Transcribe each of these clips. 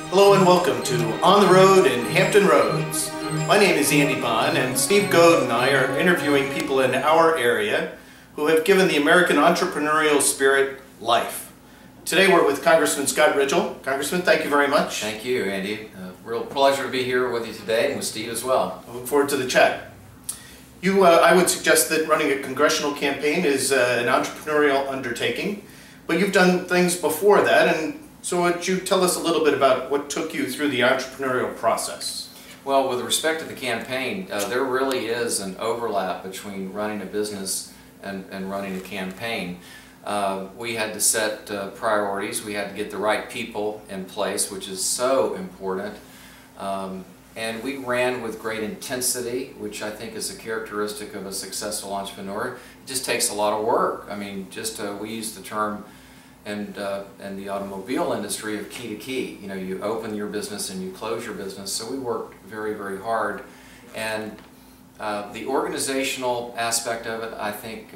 Hello and welcome to On the Road in Hampton Roads. My name is Andy Bond, and Steve Goad and I are interviewing people in our area who have given the American entrepreneurial spirit life. Today we're with Congressman Scott Rigell. Congressman, thank you very much. Thank you, Andy. Real pleasure to be here with you today and with Steve as well. I look forward to the chat. I would suggest that running a congressional campaign is an entrepreneurial undertaking, but you've done things before that, and so would you tell us a little bit about what took you through the entrepreneurial process? Well, with respect to the campaign, there really is an overlap between running a business and running a campaign. We had to set priorities. We had to get the right people in place, which is so important. And we ran with great intensity, which I think is a characteristic of a successful entrepreneur. It just takes a lot of work. I mean, we use the term in the automobile industry of key to key. You know, you open your business and you close your business. So we worked very, very hard. And the organizational aspect of it, I think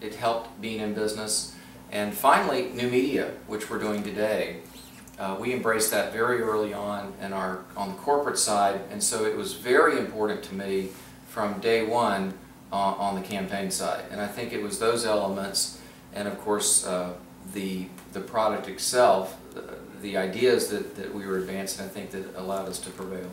it helped being in business. And finally, new media, which we're doing today. We embraced that very early on on the corporate side, and so it was very important to me from day one on the campaign side. And I think it was those elements, and of course the product itself, the ideas that we were advancing, I think that allowed us to prevail.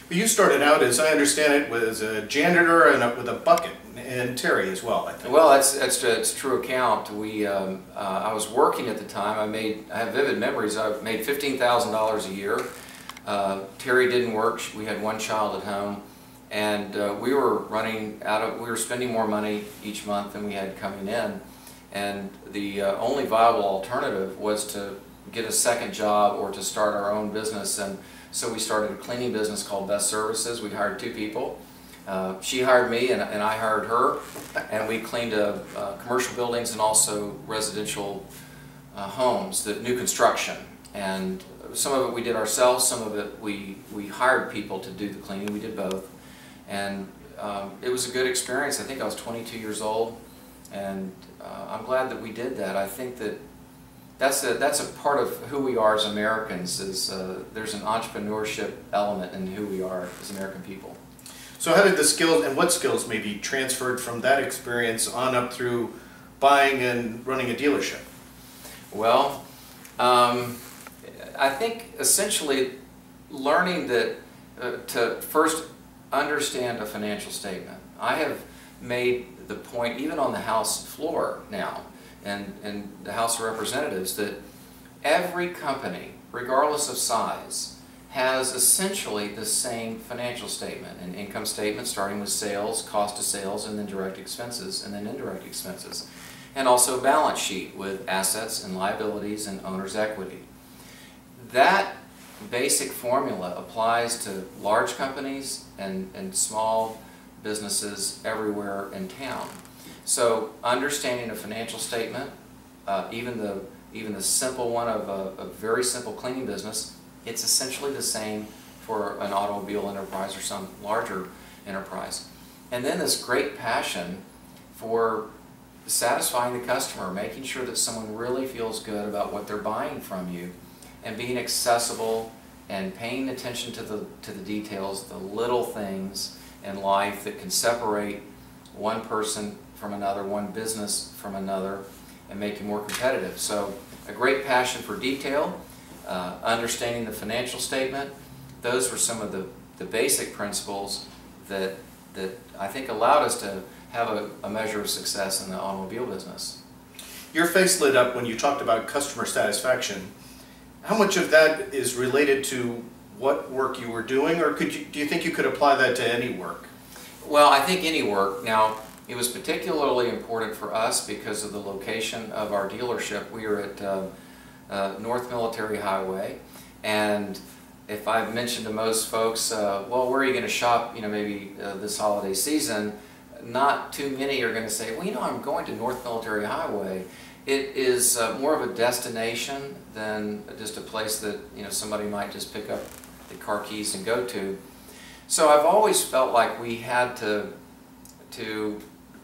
Well, you started out, as I understand it, as a janitor and with a bucket, and Terry as well, I think. Well, that's true account. I was working at the time. I have vivid memories. I made $15,000 a year. Terry didn't work. We had one child at home, and we were spending more money each month than we had coming in. And the only viable alternative was to get a second job or to start our own business. And so we started a cleaning business called Best Services. We hired two people. She hired me and I hired her, and we cleaned commercial buildings and also residential homes, the new construction. And some of it we did ourselves, some of it we hired people to do the cleaning. We did both. And it was a good experience. I think I was 22 years old, and I'm glad that we did that. I think that that's a part of who we are as Americans. There's an entrepreneurship element in who we are as American people. So how did the skills, and what skills maybe transferred from that experience on up through buying and running a dealership? Well, I think essentially learning that to first understand a financial statement. I have made the point, even on the House floor now, and the House of Representatives, that every company, regardless of size, has essentially the same financial statement, an income statement starting with sales, cost of sales, and then direct expenses, and then indirect expenses. And also a balance sheet with assets and liabilities and owner's equity. That basic formula applies to large companies and small businesses everywhere in town. So understanding a financial statement, even the simple one of a very simple cleaning business, it's essentially the same for an automobile enterprise or some larger enterprise. And then this great passion for satisfying the customer, making sure that someone really feels good about what they're buying from you, and being accessible and paying attention to the details, the little things in life that can separate one person from another, one business from another, and make you more competitive. So a great passion for detail, understanding the financial statement. Those were some of the basic principles that I think allowed us to have a measure of success in the automobile business. Your face lit up when you talked about customer satisfaction. How much of that is related to what work you were doing, or do you think you could apply that to any work? Well, I think any work. Now, it was particularly important for us because of the location of our dealership. We are at North Military Highway, and if I've mentioned to most folks, well, where are you going to shop, maybe this holiday season, not too many are going to say, well, I'm going to North Military Highway. It is more of a destination than just a place that somebody might just pick up the car keys and go to. So I've always felt like we had to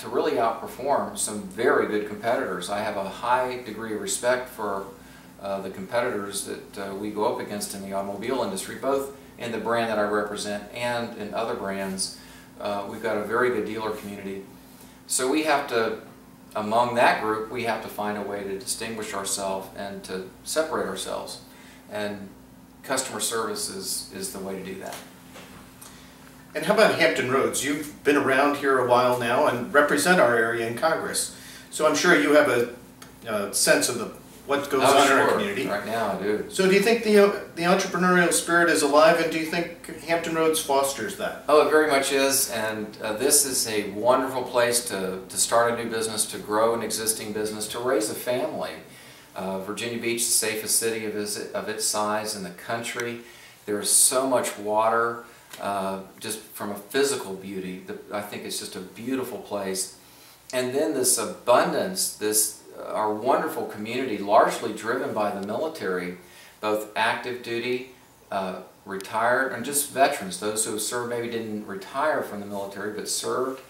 really outperform some very good competitors. I have a high degree of respect for the competitors that we go up against in the automobile industry, both in the brand that I represent and in other brands. We've got a very good dealer community. So we have to, among that group, we have to find a way to distinguish ourselves and to separate ourselves. And customer service is the way to do that. And how about Hampton Roads? You've been around here a while now and represent our area in Congress. So I'm sure you have a sense of what goes on in our community. Right now I do. So do you think the entrepreneurial spirit is alive, and do you think Hampton Roads fosters that? Oh, it very much is, and this is a wonderful place to start a new business, to grow an existing business, to raise a family. Virginia Beach is the safest city of its size in the country. There's so much water, just from a physical beauty. I think it's just a beautiful place. And then this abundance, our wonderful community, largely driven by the military, both active duty, retired, and just veterans, those who have served, maybe didn't retire from the military, but served,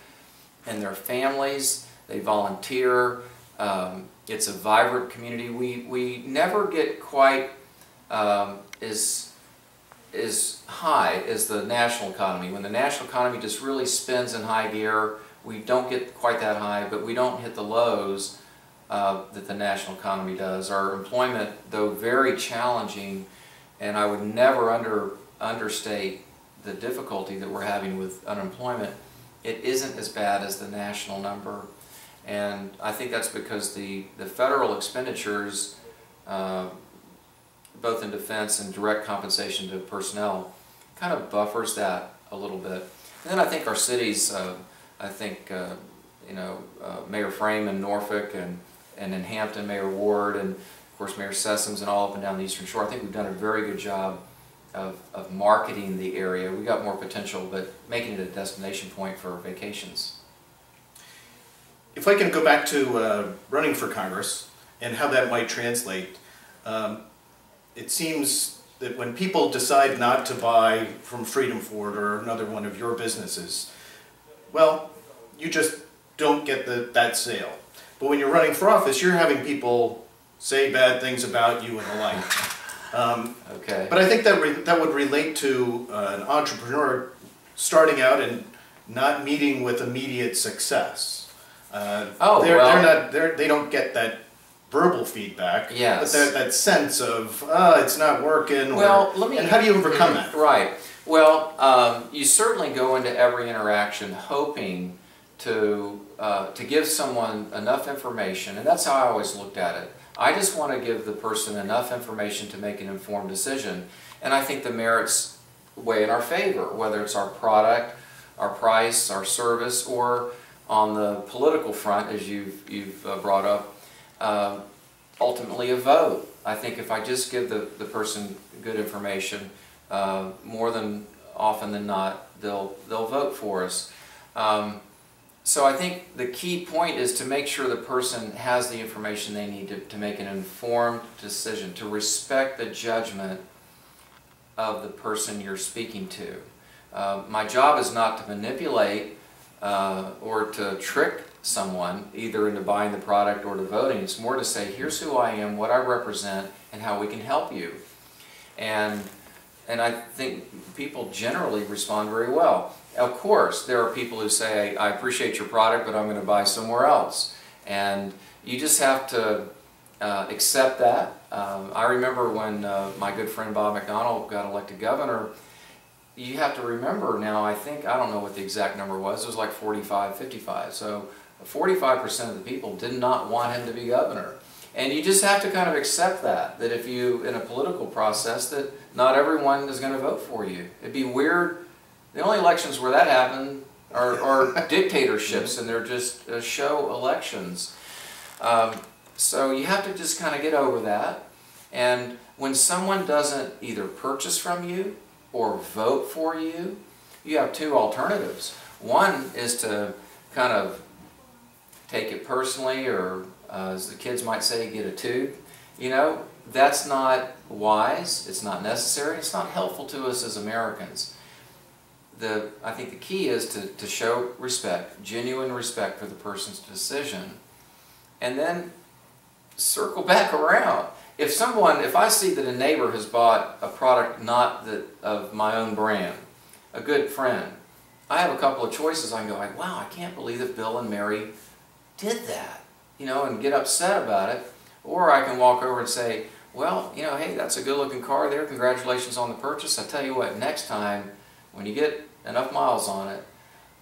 and their families, they volunteer. It's a vibrant community. We never get quite as high as the national economy. When the national economy just really spins in high gear, we don't get quite that high, but we don't hit the lows that the national economy does. Our employment, though very challenging, and I would never understate the difficulty that we're having with unemployment, it isn't as bad as the national number. And I think that's because the federal expenditures, both in defense and direct compensation to personnel, kind of buffers that a little bit. And then I think our cities, Mayor Frame in Norfolk and in Hampton, Mayor Ward, and of course Mayor Sessoms, and all up and down the Eastern Shore, I think we've done a very good job of marketing the area. We've got more potential, but making it a destination point for vacations. If I can go back to running for Congress and how that might translate, it seems that when people decide not to buy from Freedom Ford or another one of your businesses, well, you just don't get that sale. But when you're running for office, you're having people say bad things about you and the like. Okay. But I think that would relate to an entrepreneur starting out and not meeting with immediate success. They don't get that verbal feedback. Yes. But that sense of it's not working. Well, and how do you overcome that? Right. Well, you certainly go into every interaction hoping to give someone enough information, and that's how I always looked at it. I just want to give the person enough information to make an informed decision, and I think the merits weigh in our favor, whether it's our product, our price, our service, or on the political front, as you've brought up, ultimately a vote. I think if I just give the person good information, more than often than not, they'll vote for us. So I think the key point is to make sure the person has the information they need to make an informed decision, to respect the judgment of the person you're speaking to. My job is not to manipulate or to trick someone either into buying the product or to voting. It's more to say, here's who I am, what I represent, and how we can help you. And I think people generally respond very well. Of course, there are people who say, I appreciate your product, but I'm going to buy somewhere else. And you just have to accept that. I remember when my good friend Bob McDonnell got elected governor, you have to remember now, I don't know what the exact number was, it was like 45, 55. So 45% of the people did not want him to be governor. And you just have to kind of accept that if you, in a political process, that not everyone is going to vote for you. It'd be weird. The only elections where that happened are dictatorships, and they're just show elections. So you have to just kind of get over that. And when someone doesn't either purchase from you or vote for you, you have two alternatives. One is to kind of take it personally, or as the kids might say, get a tube. You know, that's not wise, it's not necessary, it's not helpful to us as Americans. I think the key is to show respect, genuine respect for the person's decision, and then circle back around. if I see that a neighbor has bought a product not of my own brand, a good friend, I have a couple of choices. I can go like, wow, I can't believe that Bill and Mary did that, you know, and get upset about it. Or I can walk over and say, well, you know, hey, that's a good looking car there. Congratulations on the purchase. I tell you what, next time when you get enough miles on it,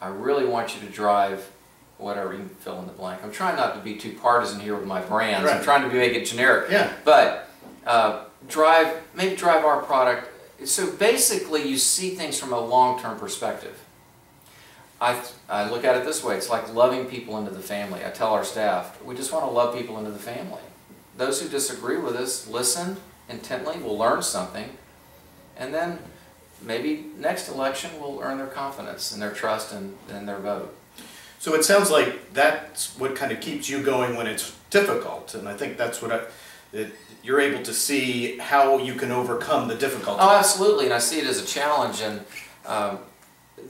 I really want you to drive whatever, you can fill in the blank. I'm trying not to be too partisan here with my brands. Right. I'm trying to make it generic. Yeah. But maybe drive our product. So basically you see things from a long-term perspective. I look at it this way. It's like loving people into the family. I tell our staff, we just want to love people into the family. Those who disagree with us, listen intently, we'll learn something, and then maybe next election we'll earn their confidence and their trust and their vote. So it sounds like that's what kind of keeps you going when it's difficult, and I think that's what you're able to see how you can overcome the difficulty. Oh, absolutely, and I see it as a challenge, and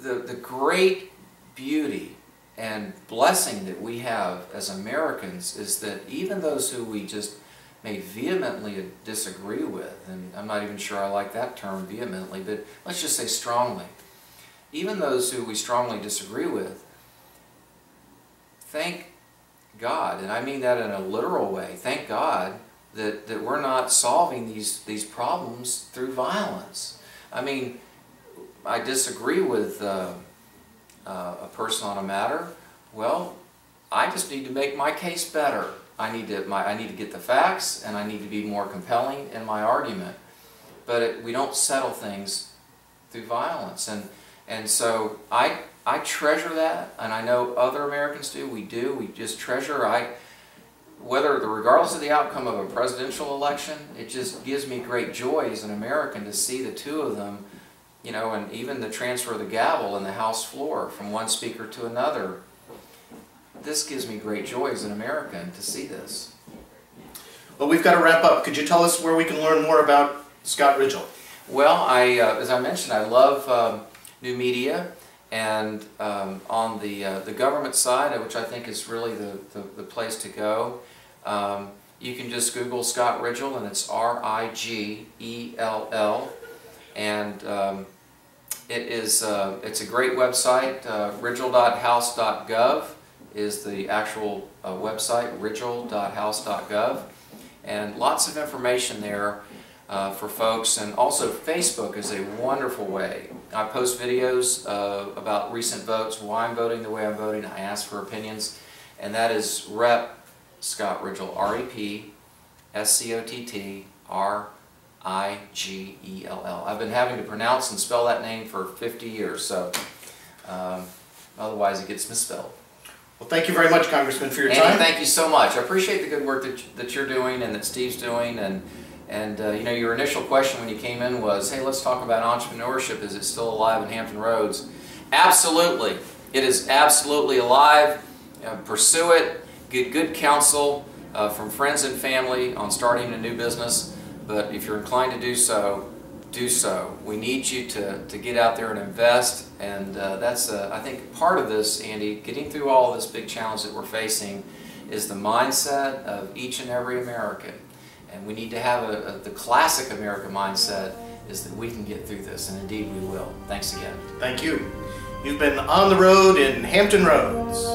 the great beauty and blessing that we have as Americans is that even those who we just may vehemently disagree with, and I'm not even sure I like that term, vehemently, but let's just say strongly, even those who we strongly disagree with, thank God, and I mean that in a literal way, thank God that we're not solving these problems through violence. I mean, I disagree with a person on a matter. Well, I just need to make my case better. I need to get the facts, and I need to be more compelling in my argument. But we don't settle things through violence, and so I treasure that, and I know other Americans do. We do. We just treasure. Regardless of the outcome of a presidential election, it just gives me great joy as an American to see the two of them. You know, and even the transfer of the gavel in the House floor from one speaker to another. This gives me great joy as an American to see this. Well, we've got to wrap up. Could you tell us where we can learn more about Scott Rigell? Well, as I mentioned, I love new media, and on the government side, which I think is really the place to go, you can just Google Scott Rigell, and it's R-I-G-E-L-L. And it's a great website. Rigell.house.gov is the actual website, rigell.house.gov, and lots of information there for folks. And also Facebook is a wonderful way. I post videos about recent votes, why I'm voting the way I'm voting. I ask for opinions, and that is Rep. Scott Rigell, R-E-P-S-C-O-T-T-R-I-G-E-L-L. I've been having to pronounce and spell that name for 50 years, so otherwise it gets misspelled. Well, thank you very much, Congressman, for your time. Andy, thank you so much. I appreciate the good work that you're doing and that Steve's doing. And you know, your initial question when you came in was, hey, let's talk about entrepreneurship. Is it still alive in Hampton Roads? Absolutely. It is absolutely alive. Pursue it. Get good counsel from friends and family on starting a new business. But if you're inclined to do so, do so. We need you to get out there and invest. And that's, I think, part of this, Andy, getting through all this big challenge that we're facing is the mindset of each and every American. And we need to have the classic American mindset is that we can get through this, and indeed we will. Thanks again. Thank you. You've been on the road in Hampton Roads.